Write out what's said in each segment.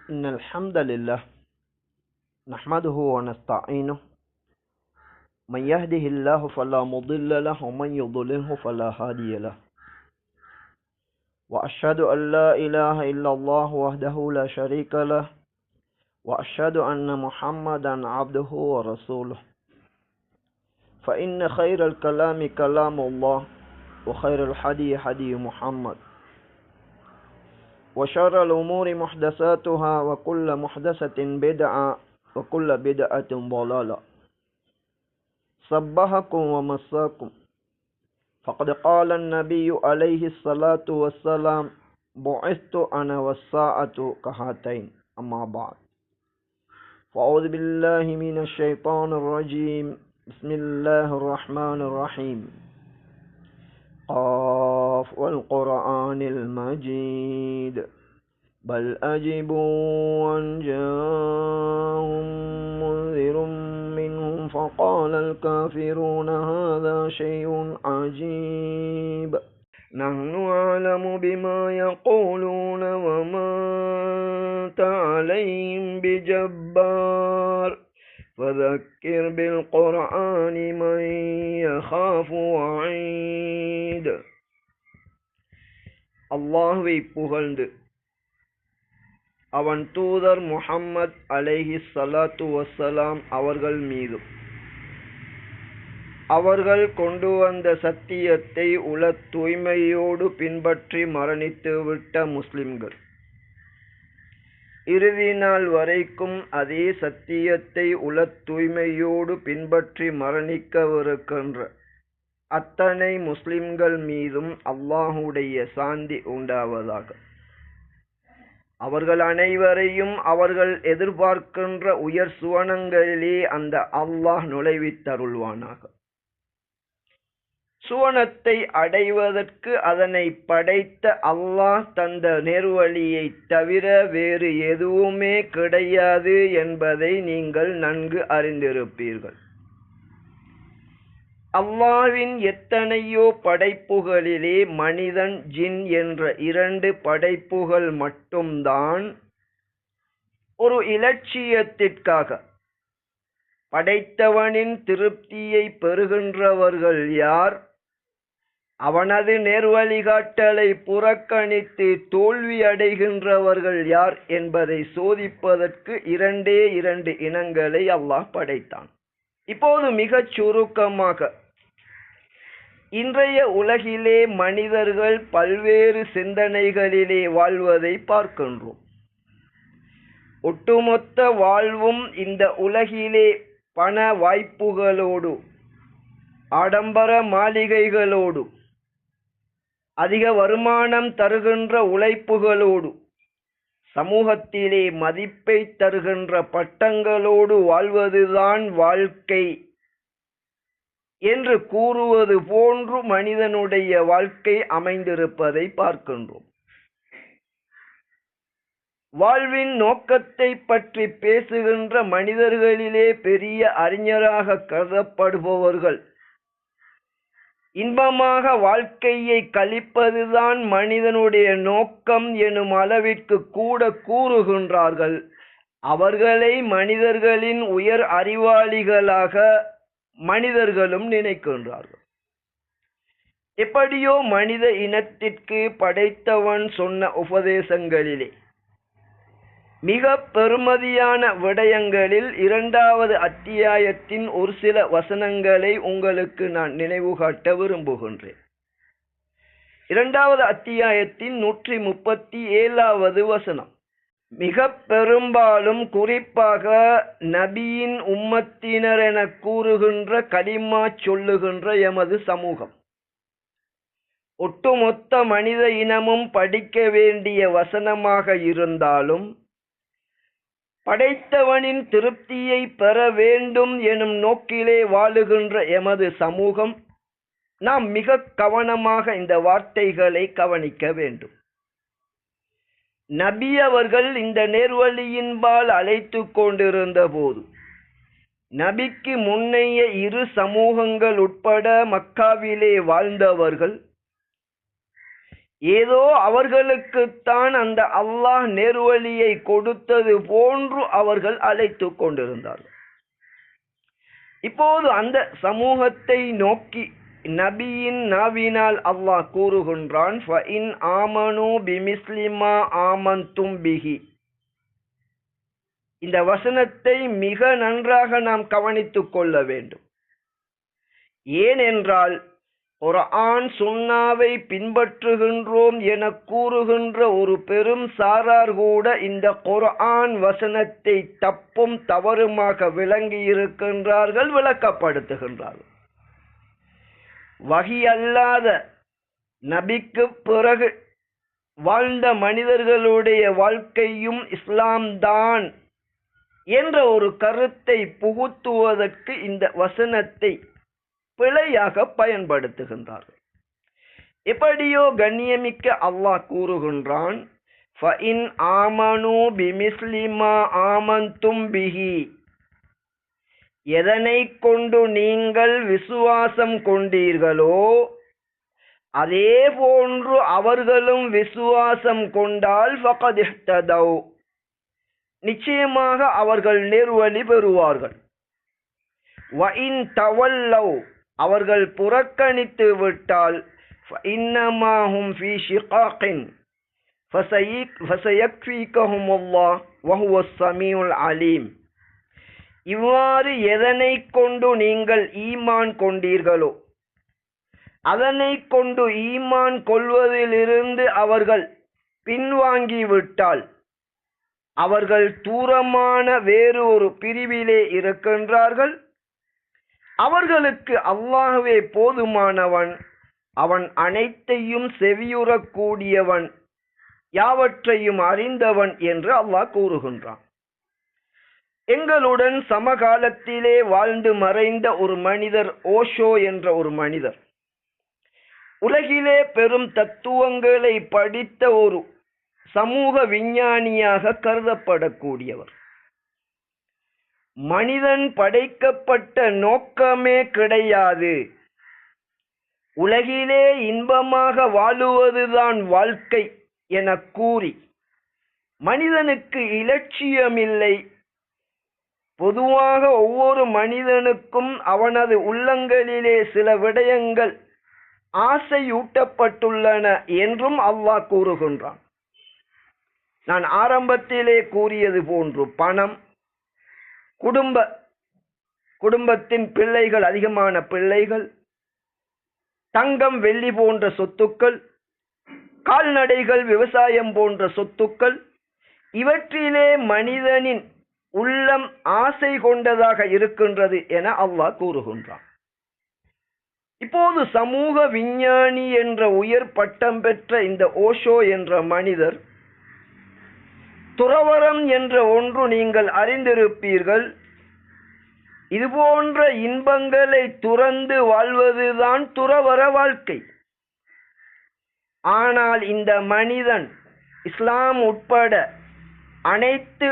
إن الحمد لله نحمده ونستعينه من يهده الله فلا مضل له ومن يضلله فلا هادي له وأشهد أن لا إله إلا الله وحده لا شريك له وأشهد أن محمدا عبده ورسوله فإن خير الكلام كلام الله وخير الحدي حدي محمد وشر الأمور محدثاتها وكل محدثة بدعة وكل بدعة ضلالة صبحكم ومساكم فقد قال النبي عليه الصلاة والسلام بعثت أنا والساعة كهاتين أما بعد فأعوذ بالله من الشيطان الرجيم بسم الله الرحمن الرحيم قاف والقرآن المجيد بل أجبوا أن جاءهم منذر منهم فقال الكافرون هذا شيء عجيب نحن أعلم بما يقولون وما أنت عليهم بجبار فذكر بالقرآن من يخاف وعيد. அல்லாஹ்வை புகழ்ந்து அவன் தூதர் முஹம்மது அலைஹி ஸலாத்து வஸ்ஸலாம் அவர்கள் மீதும் அவர்கள் கொண்டு வந்த சத்தியத்தை உள தூய்மையோடு பின்பற்றி மரணித்து விட்ட முஸ்லிம்கள் இறுதி நாள் வரைக்கும் அதே சத்தியத்தை உள தூய்மையோடு பின்பற்றி மரணிக்கவிருக்கின்ற அத்தனை முஸ்லிம்கள் மீதும் அல்லாஹுடைய சாந்தி உண்டாவதாக. அவர்கள் அனைவரையும் அவர்கள் எதிர்பார்க்கின்ற உயர் சுவனங்களிலே அந்த அல்லாஹ் நுழைவித்தருள்வானாக. சுவனத்தை அடைவதற்கு அதனை படைத்த அல்லாஹ் தந்த நேர்வழியை தவிர வேறு எதுவுமே கிடையாது என்பதை நீங்கள் நன்கு அறிந்திருப்பீர்கள். அல்லாஹ்வின் எத்தனையோ படைப்புகளிலே மனிதன் ஜின் என்ற இரண்டு படைப்புகள் மட்டும்தான் ஒரு இலட்சியத்திற்காக படைத்தவனின் திருப்தியை பெறுகின்றவர்கள் யார், அவனது நேர்வழிகாட்டலை புறக்கணித்து தோல்வி அடைகின்றவர்கள் யார் என்பதை சோதிப்பதற்கு இரண்டு இனங்களை அல்லாஹ் படைத்தான். இப்போது மிகச் சுருக்கமாக இன்றைய உலகிலே மனிதர்கள் பல்வேறு சிந்தனைகளிலே வாழ்வதை பார்க்கின்றோம். ஒட்டுமொத்த வாழ்வும் இந்த உலகிலே பண வாய்ப்புகளோடு, ஆடம்பர மாளிகைகளோடு, அதிக வருமானம் தருகின்ற உழைப்புகளோடு, சமூகத்திலே மதிப்பை தருகின்ற பட்டங்களோடு வாழ்வதுதான் வாழ்க்கை என்று கூறுவது போன்று மனிதனுடைய வாழ்க்கை அமைந்திருப்பதை பார்க்கின்றோம். வாழ்வின் நோக்கத்தை பற்றி பேசுகின்ற மனிதர்களிலே பெரிய அறிஞராக கருதப்படுபவர்கள் இன்பமாக வாழ்க்கையை கழிப்பதுதான் மனிதனுடைய நோக்கம் எனும் அளவிற்கு கூட கூறுகின்றார்கள். அவர்களை மனிதர்களின் உயர் அறிவாளிகளாக மனிதர்களும் நினைக்கின்றார்கள். எப்படியோ மனித இனத்திற்கு படைத்தவன் சொன்ன உபதேசங்களிலே மிக பெருமதியான விடயங்களில் 2வது அத்தியாயத்தின் ஒரு சில வசனங்களை உங்களுக்கு நான் நினைவு காட்ட விரும்புகின்றேன். 2வது அத்தியாயத்தின் 137வது வசனம். மிக பெரும்பாலும் குறிப்பாக நபியின் உம்மத்தினர் என கூறுகின்ற கலிமா சொல்லுகின்ற எமது சமூகம், ஒட்டுமொத்த மனித இனமும் படிக்க வேண்டிய வசனமாக இருந்தாலும் படைத்தவனின் திருப்தியை பெற வேண்டும் எனும் நோக்கிலே வாழுகின்ற எமது சமூகம் நாம் மிக கவனமாக இந்த வார்த்தைகளை கவனிக்க வேண்டும். நபி அவர்கள் இந்த நேர்வழியின்பால் அழைத்து கொண்டிருந்த போது நபிக்கு முன்னைய இரு சமூகங்கள் உட்பட மக்காவிலே வாழ்ந்தவர்கள் ஏதோ அவர்களுக்குத்தான் அந்த அல்லாஹ் நேர்வழியை கொடுத்தது போன்று அவர்கள் அழைத்து கொண்டிருந்தார்கள். இப்போது அந்த சமூகத்தை நோக்கி நபியின் நாவினால் அல்லாஹ் கூறுகின்றான், ஃபஇன் ஆமனு பிமிஸ்லிமா ஆமன்தும் பிஹி. இந்த வசனத்தை மிக நன்றாக நாம் கவனித்துக் கொள்ள வேண்டும். ஏனென்றால் குர்ஆன் சுன்னாவை பின்பற்றுகின்றோம் என கூறுகின்ற ஒரு பெரும் சாரார் கூட இந்த குர்ஆன் வசனத்தை தப்பும் தவறுமாக விளங்கி இருக்கின்றார்கள், விளக்கப்படுத்துகின்றார்கள். வஹி அல்லாத நபிக்கு பிறகு வாழ்ந்த மனிதர்களுடைய வாழ்க்கையும் இஸ்லாம் தான் என்ற ஒரு கருத்தை புகுத்துவதற்கு இந்த வசனத்தை பிழையாக பயன்படுத்துகின்றார்கள். எப்படியோ கண்ணியமிக்க அல்லாஹ் கூறுகின்றான், ஃபஇன் ஆமனு பிமிஸ்லிமா ஆமன்தும் பிஹி. எதனை கொண்டு நீங்கள் விசுவாசம் கொண்டீர்களோ அதே போன்று அவர்களும் விசுவாசம் கொண்டால் ஃபகத் இஹ்ததவ், நிச்சயமாக அவர்கள் நேர்வழி பெறுவார்கள். வஇன் தவல்லவ், அவர்கள் புறக்கணித்து விட்டால் ஃபஇன்னமா ஹும் ஃபீ ஷிகாகின் ஃபஸயக்ஃபீகஹுமுல்லாஹ் வஹுவஸ் ஸமீஉல் அலீம். இவ்வாறு எதனை கொண்டு நீங்கள் ஈமான் கொண்டீர்களோ அதனை கொண்டு ஈமான் கொள்வதிலிருந்து அவர்கள் பின்வாங்கிவிட்டால் அவர்கள் தூரமான வேறு ஒரு பிரிவிலே இருக்கின்றார்கள். அவர்களுக்கு அல்லாஹ்வே போதுமானவன், அவன் அனைத்தையும் செவியுறக்கூடியவன், யாவற்றையும் அறிந்தவன் என்று அல்லாஹ் கூறுகின்றான். எங்களுடன் சமகாலத்திலே வாழ்ந்து மறைந்த ஒரு மனிதர், ஓஷோ என்ற ஒரு மனிதர், உலகிலே பெரும் தத்துவங்களை படித்த ஒரு சமூக விஞ்ஞானியாக கருதப்படக்கூடியவர். மனிதன் படைக்கப்பட்ட நோக்கமே கிடையாது, உலகிலே இன்பமாக வாழுவதுதான் வாழ்க்கை என கூறி மனிதனுக்கு இலட்சியமில்லை, பொதுவாக ஒவ்வொரு மனிதனுக்கும் அவனது உள்ளங்களிலே சில விடயங்கள் ஆசையூட்டப்பட்டுள்ளன என்றும் அல்லாஹ் கூறுகின்றான். நான் ஆரம்பத்திலே கூறியது போன்று பணம், குடும்பத்தின் பிள்ளைகள், அதிகமான பிள்ளைகள், தங்கம் வெள்ளி போன்ற சொத்துக்கள், கால்நடைகள், விவசாயம் போன்ற சொத்துக்கள், இவற்றிலே மனிதனின் உள்ளம் ஆசை கொண்டதாக இருக்கின்றது என அல்லாஹ் கூறுகின்றான். இப்போது சமூக விஞ்ஞானி என்ற உயர் பட்டம் பெற்ற இந்த ஓஷோ என்ற மனிதர், துறவறம் என்ற ஒன்று நீங்கள் அறிந்திருப்பீர்கள், இதுபோன்ற இன்பங்களை துறந்து வாழ்வதுதான் துறவற வாழ்க்கை. ஆனால் இந்த மனிதன் இஸ்லாம் உட்பட அனைத்து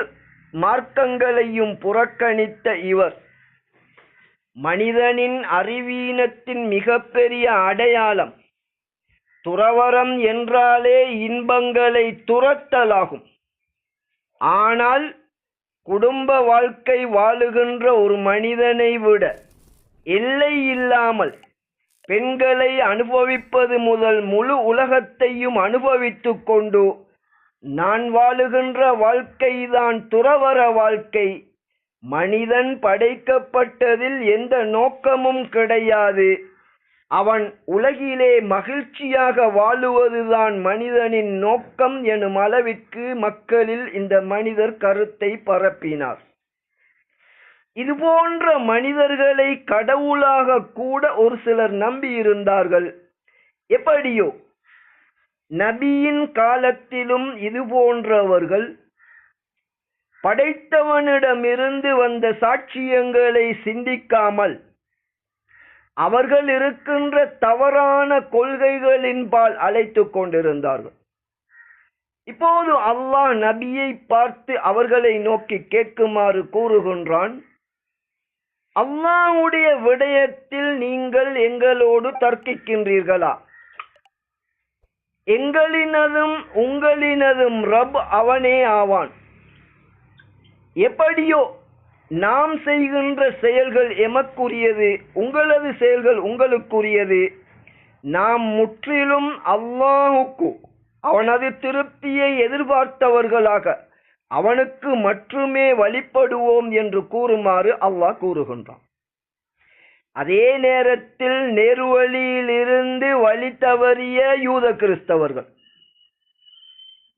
மார்க்கங்களையும் புறக்கணித்த இவர், மனிதனின் அறிவீனத்தின் மிகப்பெரிய அடையாளம் துறவறம் என்றாலே இன்பங்களை துரத்தலாகும். ஆனால் குடும்ப வாழ்க்கை வாழுகின்ற ஒரு மனிதனை விட எல்லை இல்லாமல் பெண்களை அனுபவிப்பது முதல் முழு உலகத்தையும் அனுபவித்துக் கொண்டு நான் வாழுகின்ற வாழ்க்கைதான் துறவற வாழ்க்கை, மனிதன் படைக்கப்பட்டதில் எந்த நோக்கமும் கிடையாது, அவன் உலகிலே மகிழ்ச்சியாக வாழுவதுதான் மனிதனின் நோக்கம் எனும் அளவிற்கு மக்களில் இந்த மனிதர் கருத்தை பரப்பினார். இதுபோன்ற மனிதர்களை கடவுளாக கூட ஒரு சிலர் நம்பியிருந்தார்கள். எப்படியோ நபியின் காலத்திலும் இது போன்றவர்கள் படைத்தவனிடமிருந்து வந்த சாட்சியங்களை சிந்திக்காமல் அவர்கள் இருக்கின்ற தவறான கொள்கைகளின்பால் அழைத்து கொண்டிருந்தார்கள். இப்போது அல்லாஹ் நபியை பார்த்து அவர்களை நோக்கி கேட்குமாறு கூறுகின்றான், அல்லாஹ்வுடைய விடயத்தில் நீங்கள் எங்களோடு தர்க்கிக்கின்றீர்களா? எங்களினதும் உங்களினதும் ரப் அவனே ஆவான். எப்படியோ நாம் செய்கின்ற செயல்கள் எமக்குரியது, உங்களது செயல்கள் உங்களுக்குரியது. நாம் முற்றிலும் அல்லாஹுக்கு, அவனது திருப்தியை எதிர்பார்த்தவர்களாக அவனுக்கு மட்டுமே வழிபடுவோம் என்று கூறுமாறு அல்லாஹ் கூறுகின்றான். அதே நேரத்தில் நேர்வழியிலிருந்து வழி தவறிய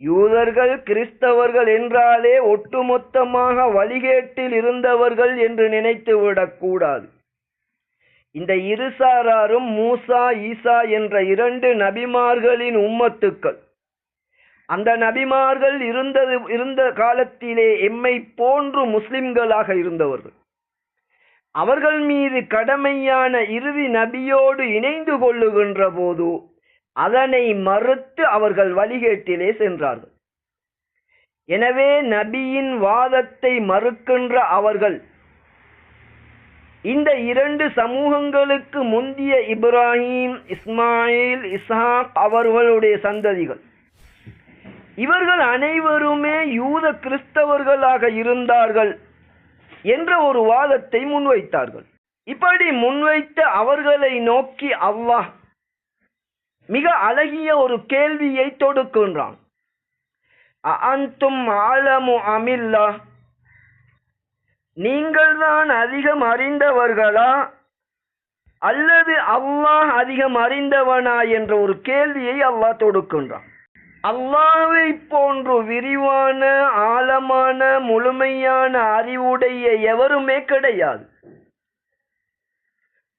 யூதர்கள் கிறிஸ்தவர்கள் என்றாலே ஒட்டுமொத்தமாக வழிகேட்டில் இருந்தவர்கள் என்று நினைத்து விடக்கூடாது. இந்த இருசாராரும் மூசா ஈசா என்ற 2 நபிமார்களின் உம்மத்துக்கள். அந்த நபிமார்கள் இருந்த காலத்திலே எம்மை போன்று முஸ்லிம்களாக இருந்தவர்கள். அவர்கள் மீது கடமையான இறுதி நபியோடு இணைந்து கொள்ளுகின்ற போது அதனை மறுத்து அவர்கள் வழிகேட்டிலே சென்றார்கள். எனவே நபியின் வாதத்தை மறுக்கின்ற அவர்கள் இந்த 2 சமூகங்களுக்கு முந்திய இப்ராஹிம், இஸ்மாயில், இஸ்ஹாக் அவர்களுடைய சந்ததிகள், இவர்கள் அனைவருமே யூத கிறிஸ்தவர்களாக இருந்தார்கள் என்ற ஒரு வாதத்தை முன்வைத்தார்கள். இப்படி முன்வைத்த அவர்களை நோக்கி அல்லாஹ் மிக அழகிய ஒரு கேள்வியை தொடுக்கின்றான். அஅன்தும் ஆலமு அமில்லாஹ், நீங்கள்தான் அதிகம் அறிந்தவர்களா அல்லது அல்லாஹ் அதிகம் அறிந்தவனா என்ற ஒரு கேள்வியை அல்லாஹ் தொடுக்கின்றான். அல்லாஹ்வை போன்று விரிவான ஆழமான முழுமையான அறிவுடைய எவருமே கிடையாது.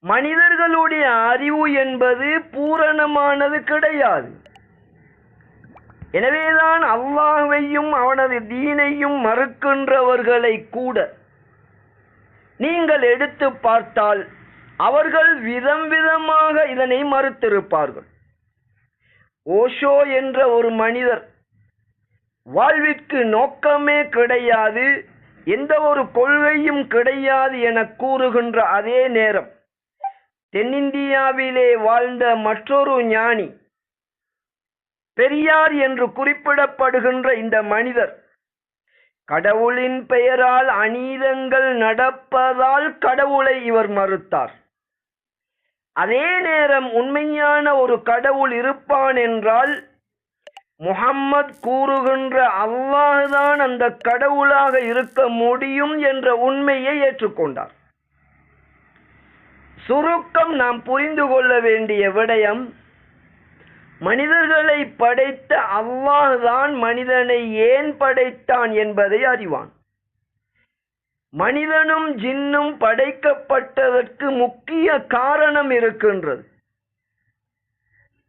மனிதர்களுடைய அறிவு என்பது பூரணமானது கிடையாது. எனவேதான் அல்லாஹ்வையும் அவனது தீனையும் மறுக்கின்றவர்களை கூட நீங்கள் எடுத்து பார்த்தால் அவர்கள் விதம் விதமாக இதனை மறுத்திருப்பார்கள். ஓஷோ என்ற ஒரு மனிதர் வாழ்விற்கு நோக்கமே கிடையாது, எந்த ஒரு கொள்கையும் கிடையாது என கூறுகின்ற அதே நேரம் தென்னிந்தியாவிலே வாழ்ந்த மற்றொரு ஞானி பெரியார் என்று குறிப்பிடப்படுகின்ற இந்த மனிதர் கடவுளின் பெயரால் அநீதங்கள் நடப்பதால் கடவுளை இவர் மறுத்தார். அதே நேரம் உண்மையான ஒரு கடவுள் இருப்பான் என்றால் முஹம்மத் கூறுகின்ற அல்லாஹ்தான் அந்த கடவுளாக இருக்க முடியும் என்ற உண்மையை ஏற்றுக்கொண்டார். சுருக்கம் நாம் புரிந்து கொள்ள வேண்டிய விடயம், மனிதர்களை படைத்த அல்லாஹ்தான் மனிதனை ஏன் படைத்தான் என்பதை அறிவான். மனிதனும் ஜின்னும் படைக்கப்பட்டதற்கு முக்கிய காரணம் இருக்கின்றது.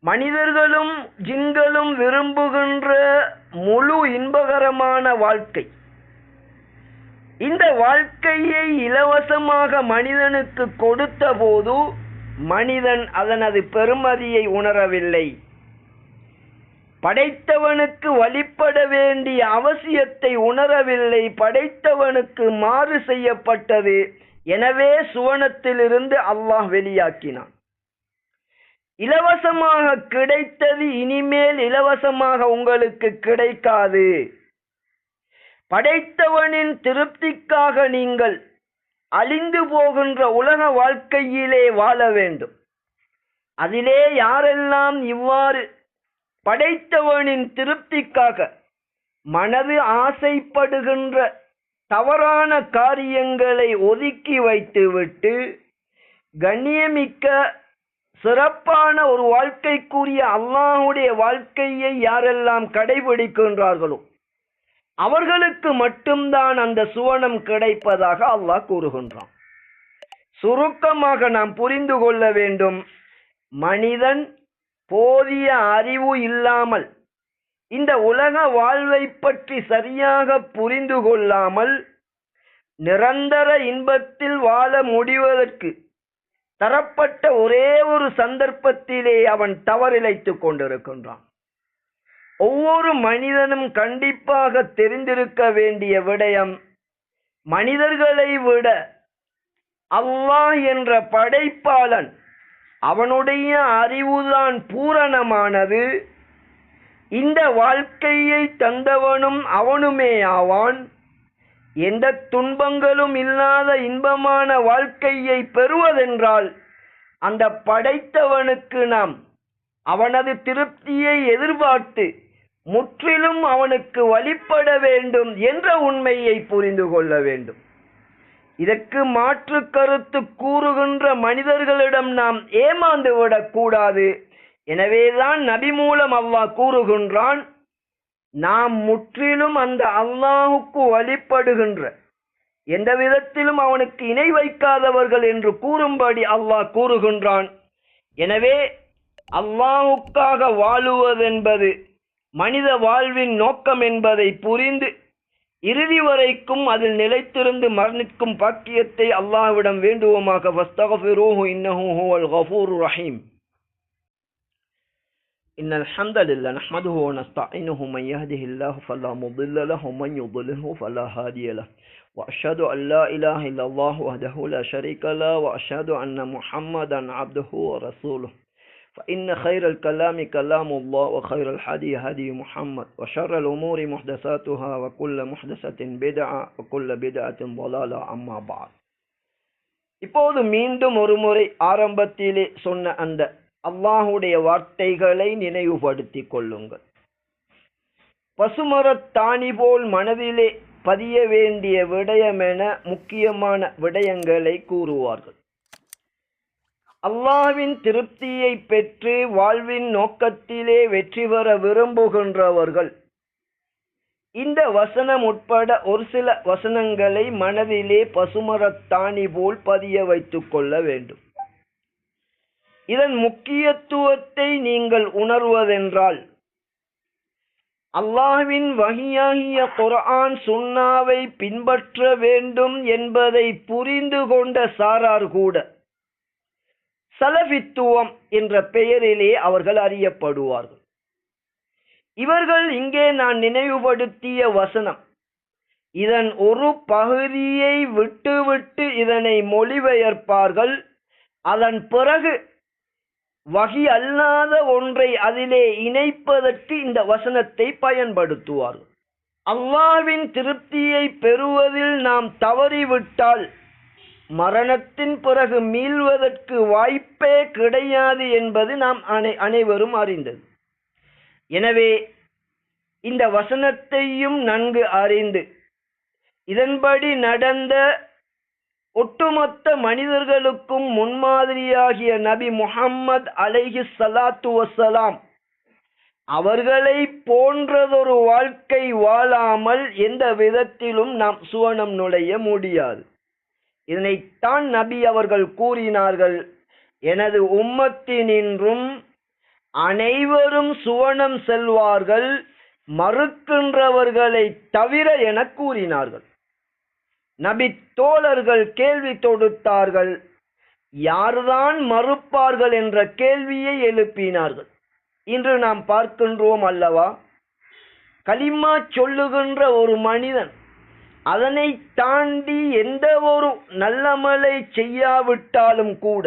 மனிதர்களும் ஜின்களும் விரும்புகின்ற முழு இன்பகரமான வாழ்க்கை. இந்த வாழ்க்கையை இலவசமாக மனிதனுக்கு கொடுத்த போது மனிதன் அதனது பெருமதியை உணரவில்லை. படைத்தவனுக்கு வழிபட வேண்டிய அவசியத்தை உணரவில்லை. படைத்தவனுக்கு மாறு செய்யப்பட்டது. எனவே சுவனத்திலிருந்து அல்லாஹ் வெளியாக்கினான். இலவசமாக கிடைத்தது இனிமேல் இலவசமாக உங்களுக்கு கிடைக்காது. படைத்தவனின் திருப்திக்காக நீங்கள் அழிந்து போகின்ற உலக வாழ்க்கையிலே வாழ வேண்டும். அதிலே யாரெல்லாம் இவ்வாறு படைத்தவனின் திருப்திக்காக மனது ஆசைப்படுகின்ற தவறான காரியங்களை ஒதுக்கி வைத்துவிட்டு கண்ணியமிக்க சிறப்பான ஒரு வாழ்க்கைக்குரிய அல்லாஹ்வுடைய வாழ்க்கையை யாரெல்லாம் கடைபிடிக்கின்றார்களோ அவர்களுக்கு மட்டும்தான் அந்த சுவனம் கிடைப்பதாக அல்லாஹ் கூறுகின்றான். சுருக்கமாக நாம் புரிந்து கொள்ள வேண்டும், மனிதன் போதிய அறிவு இல்லாமல் இந்த உலக வாழ்வை பற்றி சரியாக புரிந்து கொள்ளாமல் நிரந்தர இன்பத்தில் வாழ முடிவதற்கு தரப்பட்ட ஒரே ஒரு சந்தர்ப்பத்திலே அவன் தவறிழைத்துக் கொண்டிருக்கின்றான். ஒவ்வொரு மனிதனும் கண்டிப்பாக தெரிந்திருக்க வேண்டிய விடயம், மனிதர்களை விட அல்லாஹ் என்ற படைப்பாளன் அவனுடைய அறிவுதான் பூரணமானது. இந்த வாழ்க்கையை தந்தவனும் அவனுமே ஆவான். எந்த துன்பங்களும் இல்லாத இன்பமான வாழ்க்கையை பெறுவதென்றால் அந்த படைத்தவனுக்கு நாம் அவனது திருப்தியை எதிர்பார்த்து முற்றிலும் அவனுக்கு வழிபட வேண்டும் என்ற உண்மையை புரிந்து கொள்ள வேண்டும். இதற்கு மாற்று கருத்து கூறுகின்ற மனிதர்களிடம் நாம் ஏமாந்து விடக்கூடாது. எனவேதான் நபி மூலம் அல்லாஹ் கூறுகின்றான், நாம் முற்றிலும் அந்த அல்லாஹுக்கு வழிபடுகின்ற, எந்த விதத்திலும் அவனுக்கு இணை வைக்காதவர்கள் என்று கூறும்படி அல்லாஹ் கூறுகின்றான். எனவே அல்லாஹுக்காக வாழுவதென்பது மனித வாழ்வின் நோக்கம் என்பதை புரிந்து இறுதி வரைக்கும் அதில் நிலைத்திருந்து மரணிக்கும் பாக்கியத்தை அல்லாஹ்விடம் வேண்டுவோமாக. ஃபஸ்தக்ஃபிரூஹு இன்னஹு ஹுவல் கஃபூருர் ரஹீம். இன்னல் ஹம்தலில்லாஹி நஹ்மதுஹு வ நஸ்தஈனுஹு மன் யஹ்திஹில்லாஹு ஃபலா முضل லஹு வ மன் யுضللஹு ஃபலா ஹாதிய லஹு வ அஷ்ஹது அன் லா இலாஹ இல்லல்லாஹு வஹ்தஹு லா ஷரீக லஹு வ அஷ்ஹது அன்ன முஹம்மதன் அப்துஹு வ ரசூலுஹு. فإن خير الكلام كلام الله وخير الهدي هدي محمد وشر الأمور محدثاتها وكل محدثة بدعة وكل بدعة ضلالة أما بعد. இப்போது மீண்டும் ஒரு முறை ஆரம்பத்திலே சொன்ன அந்த அல்லாஹுடைய வார்த்தைகளை நினைவுபடுத்திக் கொள்ளுங்கள். பசுமரத்தாணி போல் மனதிலே பதிய வேண்டிய விடயமென முக்கியமான விடயங்களை கூறுவார்கள். அல்லாஹ்வின் திருப்தியை பெற்று வாழ்வின் நோக்கத்திலே வெற்றி பெற விரும்புகின்றவர்கள் இந்த வசனம் உட்பட ஒரு சில வசனங்களை மனதிலே பசுமரத்தாணி போல் பதிய வைத்துக் கொள்ள வேண்டும். இதன் முக்கியத்துவத்தை நீங்கள் உணர்வதென்றால் அல்லாஹ்வின் வஹியாகிய குர்ஆன் சுன்னாவை பின்பற்ற வேண்டும் என்பதை புரிந்து கொண்ட சாரார் கூட சலஃபித்துவம் என்ற பெயரிலே அவர்கள் அறியப்படுவார்கள். இவர்கள் இங்கே நான் நினைவுபடுத்திய வசனம் இதன் ஒரு பகுதியை விட்டுவிட்டு இதனை மொழிபெயர்ப்பார்கள். அதன் பிறகு வஹி அல்லாத ஒன்றை அதிலே இணைப்பதற்கு இந்த வசனத்தை பயன்படுத்துவார்கள். அல்லாஹ்வின் திருப்தியை பெறுவதில் நாம் தவறிவிட்டால் மரணத்தின் பிறகு மீள்வதற்கு வாய்ப்பே கிடையாது என்பது நாம் அனைவரும் அறிந்தது. எனவே இந்த வசனத்தையும் நன்கு அறிந்து இதன்படி நடந்த ஒட்டுமொத்த மனிதர்களுக்கும் முன்மாதிரியாகிய நபி முஹம்மது அலைஹி ஸலாத்து வஸ்ஸலாம் அவர்களை போன்றதொரு வாழ்க்கை வாழாமல் எந்த விதத்திலும் நாம் சுவனம் நுழைய முடியாது. இதனைத்தான் நபி அவர்கள் கூறினார்கள், எனது உம்மத்தினின்றும் அனைவரும் சுவனம் செல்வார்கள் மறுக்கின்றவர்களை தவிர என கூறினார்கள். நபி தோழர்கள் கேள்வி தொடுத்தார்கள். யார்தான் மறுப்பார்கள் என்ற கேள்வியை எழுப்பினார்கள். இன்று நாம் பார்க்கின்றோம் அல்லவா, கலிமா சொல்லுகின்ற ஒரு மனிதன் அதனை தாண்டி எந்த ஒரு நல்லமலை செய்யாவிட்டாலும் கூட,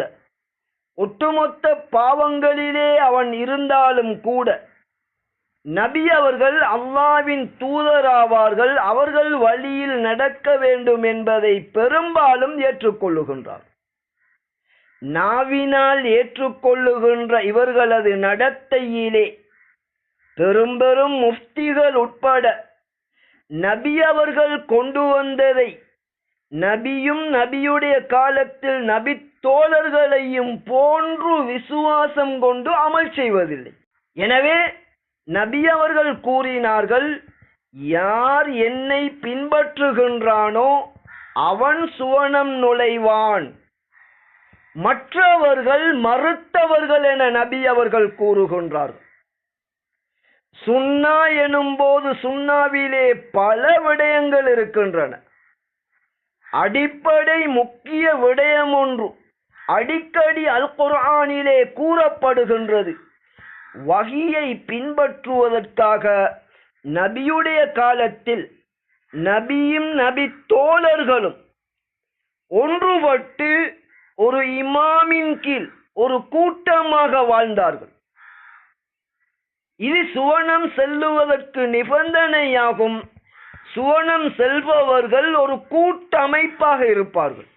ஒட்டுமொத்த பாவங்களிலே அவன் இருந்தாலும் கூட, நபி அவர்கள் அல்லாஹ்வின் தூதராவார்கள், அவர்கள் வழியில் நடக்க வேண்டும் என்பதை பெரும்பாலும் ஏற்றுக்கொள்ளுகின்றார். நாவினால் ஏற்றுக்கொள்ளுகின்ற இவர்களது நடத்தையிலே பெரும் பெரும் முஃப்திகள் உட்பட நபி அவர்கள் கொண்டு வந்ததை நபியும் நபியுடைய காலத்தில் நபி தோழர்களையும் போன்று விசுவாசம் கொண்டு அமல் செய்வதில்லை. எனவே நபி அவர்கள் கூறினார்கள், யார் என்னை பின்பற்றுகின்றானோ அவன் சுவனம் நுழைவான், மற்றவர்கள் மறுத்தவர்கள் என நபி அவர்கள் கூறுகின்றார்கள். சுன்னா எனும் போது சுன்னாவிலே பல விடயங்கள் இருக்கின்றன. அடிப்படை முக்கிய விடயம் ஒன்று அடிக்கடி அல் குர்ஆனிலே கூறப்படுகின்றது. வஹியை பின்பற்றுவதற்காக நபியுடைய காலத்தில் நபியும் நபி தோழர்களும் ஒன்றுபட்டு ஒரு இமாமின் கீழ் ஒரு கூட்டமாக வாழ்ந்தார்கள். இது சுவனம் செல்லுவதற்கு நிபந்தனையாகும். சுவனம் செல்பவர்கள் ஒரு கூட்டமைப்பாக இருப்பார்கள்.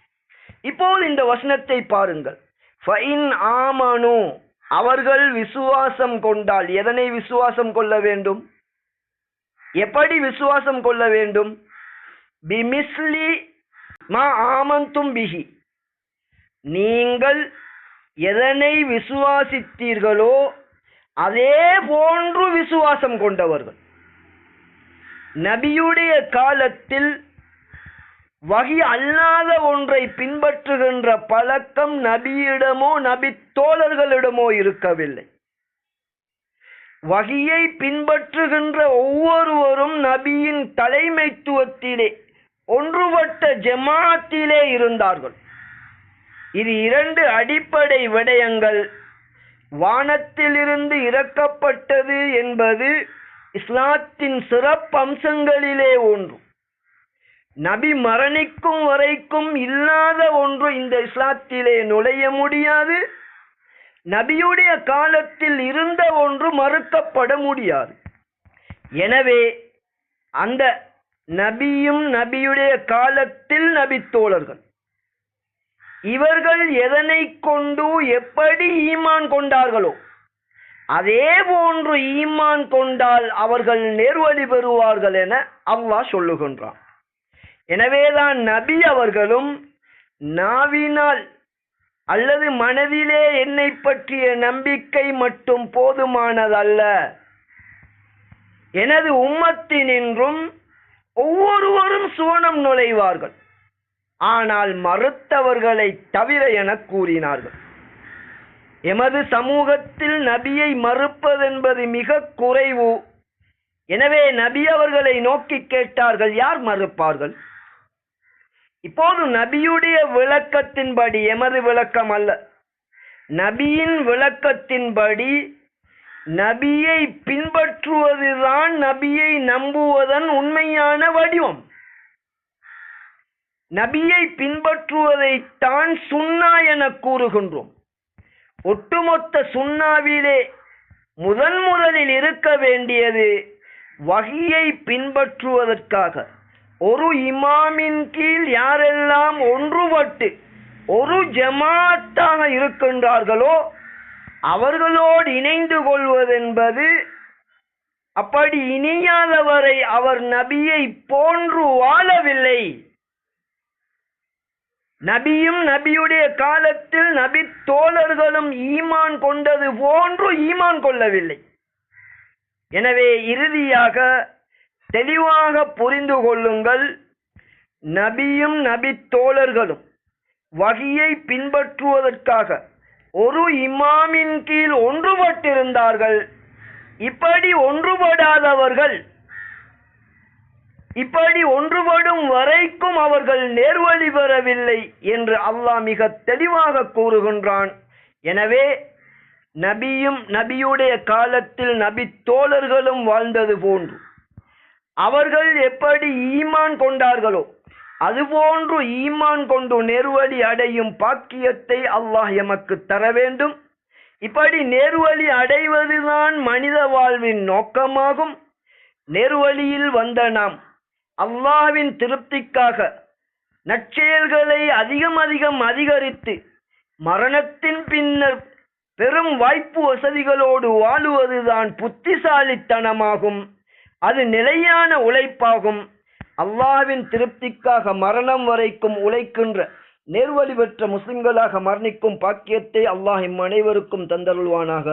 இப்போது இந்த வசனத்தை பாருங்கள். ஃபைன் ஆமனு, அவர்கள் விசுவாசம் கொண்டால். எதனை விசுவாசம் கொள்ள வேண்டும்? எப்படி விசுவாசம் கொள்ள வேண்டும்? பிமிஸ்லி மா ஆமந்தும் பிஹி, நீங்கள் எதனை விசுவாசித்தீர்களோ அதே போன்று விசுவாசம் கொண்டவர்கள். நபியுடைய காலத்தில் வகி அல்லாத ஒன்றை பின்பற்றுகின்ற பழக்கம் நபியிடமோ நபி தோழர்களிடமோ இருக்கவில்லை. வகியை பின்பற்றுகின்ற ஒவ்வொருவரும் நபியின் தலைமைத்துவத்திலே ஒன்றுபட்ட ஜமாத்திலே இருந்தார்கள். இது இரண்டு அடிப்படை விடயங்கள். வானத்திலிருந்து இறக்கப்பட்டது என்பது இஸ்லாத்தின் சிறப்பம்சங்களிலே ஒன்று. நபி மரணிக்கும் வரைக்கும் இல்லாத ஒன்று இந்த இஸ்லாத்திலே நுழைய முடியாது. நபியுடைய காலத்தில் இருந்த ஒன்று மறுக்கப்பட முடியாது. எனவே அந்த நபியும் நபியுடைய காலத்தில் நபி தோழர்கள் இவர்கள் எதனை கொண்டு எப்படி ஈமான் கொண்டார்களோ அதே போன்று ஈமான் கொண்டால் அவர்கள் நேர்வழி பெறுவார்கள் என அல்லாஹ் சொல்லுகின்றான். எனவேதான் நபி அவர்களும் நாவினால் அல்லது மனதிலே என்னை பற்றிய நம்பிக்கை மட்டும் போதுமானதல்ல, எனது உம்மத்தினின்றும் ஒவ்வொருவரும் சுவனம் நுழைவார்கள், ஆனால் மறுத்தவர்களை தவிர என கூறினார்கள். எமது சமூகத்தில் நபியை மறுப்பதென்பது மிக குறைவு. எனவே நபி அவர்களை நோக்கி கேட்டார்கள், யார் மறுப்பார்கள்? இப்போது நபியுடைய விளக்கத்தின்படி, எமது விளக்கம் அல்ல, நபியின் விளக்கத்தின்படி நபியை பின்பற்றுவதுதான் நபியை நம்புவதன் உண்மையான வடிவம். நபியை பின்பற்றுவதைத்தான் சுன்னா என கூறுகின்றோம். ஒட்டுமொத்த சுன்னாவிலே முதலில் இருக்க வேண்டியது வஹியை பின்பற்றுவதற்காக ஒரு இமாமின் கீழ் யாரெல்லாம் ஒன்றுபட்டு ஒரு ஜமாத்தாக இருக்கின்றார்களோ அவர்களோடு இணைந்து கொள்வதென்பது. அப்படி இணையாதவரை அவர் நபியை போன்று வாழவில்லை. நபியும் நபியுடைய காலத்தில் நபி தோழர்களும் ஈமான் கொண்டது போன்று ஈமான் கொள்ளவில்லை. எனவே இறுதியாக தெளிவாக புரிந்து கொள்ளுங்கள், நபியும் நபி தோழர்களும் வஹியை பின்பற்றுவதற்காக ஒரு இமாமின் கீழ் ஒன்றுபட்டிருந்தார்கள். இப்படி ஒன்றுபடாதவர்கள், இப்படி ஒன்றுபடும் வரைக்கும் அவர்கள் நேர்வழி பெறவில்லை என்று அல்லாஹ் மிக தெளிவாக கூறுகின்றான். எனவே நபியும் நபியுடைய காலத்தில் நபி தோழர்களும் வாழ்ந்தது போன்று அவர்கள் எப்படி ஈமான் கொண்டார்களோ அதுபோன்று ஈமான் கொண்டு நேர்வழி அடையும் பாக்கியத்தை அல்லாஹ் எமக்கு தர வேண்டும். இப்படி நேர்வழி அடைவதுதான் மனித வாழ்வின் நோக்கமாகும். நேர்வழியில் வந்த நாம் அல்லாஹ்வின் திருப்திக்காக நற்செயல்களை அதிகம் அதிகரித்து மரணத்தின் பின்னர் பெரும் வாய்ப்பு வசதிகளோடு வாழுவதுதான் புத்திசாலித்தனமாகும். அது நிலையான உழைப்பாகும். அல்லாஹ்வின் திருப்திக்காக மரணம் வரைக்கும் உழைக்கின்ற நேர்வழி பெற்ற முஸ்லிம்களாக மரணிக்கும் பாக்கியத்தை அல்லாஹ் இம் அனைவருக்கும் தந்தருள்வானாக.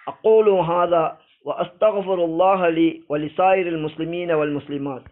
அகூலு ஹாதா வ அஸ்தக்ஃபிருல்லாஹ லி வ லிசாயிரில் முஸ்லிமீன வல் முஸ்லிமாத்.